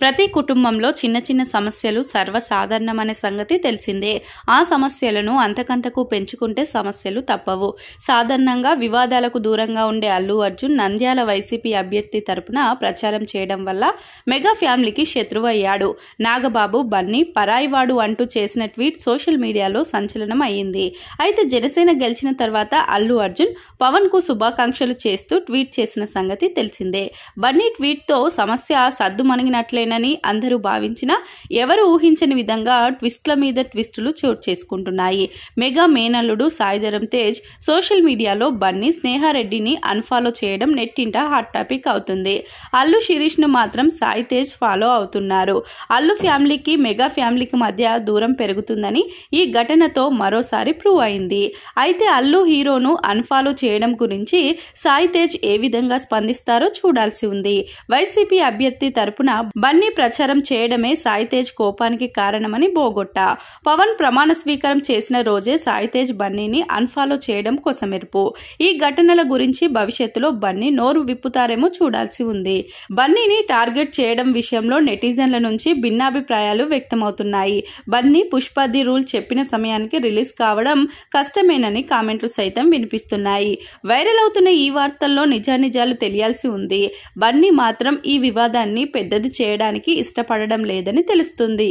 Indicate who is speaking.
Speaker 1: ప్రతి కుటుంబంలో చిన్న చిన్న సమస్యలు సర్వసాధారణమనే సంగతి తెలిసిందే. ఆ సమస్యలను అంతకంతకు పెంచుకుంటే సమస్యలు తప్పవు. సాధారణంగా వివాదాలకు దూరంగా ఉండే అల్లు అర్జున్ నంద్యాల వైసీపీ అభ్యర్థి తరపున ప్రచారం చేయడం వల్ల మెగా ఫ్యామిలీకి శత్రువయ్యాడు. నాగబాబు బన్నీ పరాయివాడు అంటూ చేసిన ట్వీట్ సోషల్ మీడియాలో సంచలనం అయ్యింది. అయితే జనసేన గెలిచిన తర్వాత అల్లు అర్జున్ పవన్ కు శుభాకాంక్షలు చేస్తూ ట్వీట్ చేసిన సంగతి తెలిసిందే. బన్నీ ట్వీట్ తో సమస్య సద్దుమణిగినట్లే నని అందరూ భావించినా ఎవరు ఊహించని విధంగా ట్విస్ట్ల మీద ట్విస్టులు చోటు చేసుకుంటున్నాయి. మెగా మేనల్లుడు సాయిధరమ్ తేజ్ సోషల్ మీడియాలో బన్నీ స్నేహారెడ్డిని అన్ఫాలో చేయడం నెట్టింట హాట్ టాపిక్ అవుతుంది. అల్లు శిరీష్ ను మాత్రం సాయి తేజ్ ఫాలో అవుతున్నారు. అల్లు ఫ్యామిలీకి మెగా ఫ్యామిలీకి మధ్య దూరం పెరుగుతుందని ఈ ఘటనతో మరోసారి ప్రూవ్ అయింది. అయితే అల్లు హీరోను అన్ఫాలో చేయడం గురించి సాయి తేజ్ ఏ విధంగా స్పందిస్తారో చూడాల్సి ఉంది. వైసీపీ అభ్యర్థి తరపున బన్నీ ప్రచారం చేయడమే సాయి తేజ్ కోపానికి కారణమని బోగొట్టా. పవన్ ప్రమాణ స్వీకారం చేసిన రోజే సాయి తేజ్ బన్నీని అన్ఫాలో చేయడం కొసమెరుపు. ఈ ఘటనల గురించి భవిష్యత్తులో బన్నీ నోరు విప్పుతారేమో చూడాల్సి ఉంది. బన్నీని టార్గెట్ చేయడం విషయంలో నెటిజన్ల నుంచి భిన్నాభిప్రాయాలు వ్యక్తమవుతున్నాయి. బన్నీ పుష్ప ది రూల్ చెప్పిన సమయానికి రిలీజ్ కావడం కష్టమేనని కామెంట్లు సైతం వినిపిస్తున్నాయి. వైరల్ అవుతున్న ఈ వార్తల్లో నిజానిజాలు తెలియాల్సి ఉంది. బన్నీ మాత్రం ఈ వివాదాన్ని పెద్దది చేయడానికి ఇష్టపడడం లేదని తెలుస్తుంది.